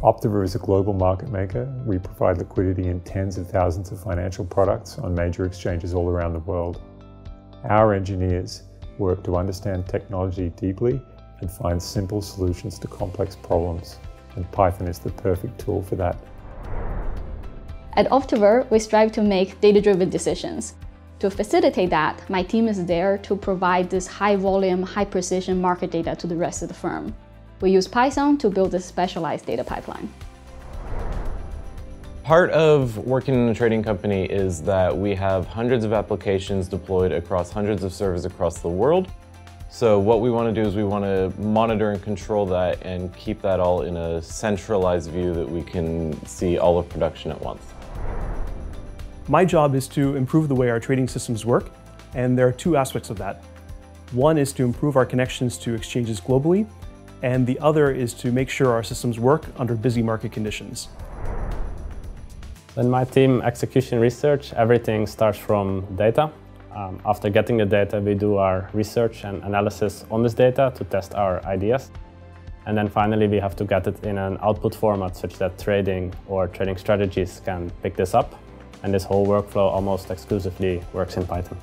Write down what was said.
Optiver is a global market maker. We provide liquidity in tens of thousands of financial products on major exchanges all around the world. Our engineers work to understand technology deeply and find simple solutions to complex problems, and Python is the perfect tool for that. At Optiver, we strive to make data-driven decisions. To facilitate that, my team is there to provide this high-volume, high-precision market data to the rest of the firm. We use Python to build a specialized data pipeline. Part of working in a trading company is that we have hundreds of applications deployed across hundreds of servers across the world. So what we want to do is we want to monitor and control that and keep that all in a centralized view that we can see all of production at once. My job is to improve the way our trading systems work, and there are two aspects of that. One is to improve our connections to exchanges globally, and the other is to make sure our systems work under busy market conditions. In my team, execution research, everything starts from data. After getting the data, we do our research and analysis on this data to test our ideas. And then finally, we have to get it in an output format such that trading or trading strategies can pick this up. And this whole workflow almost exclusively works in Python.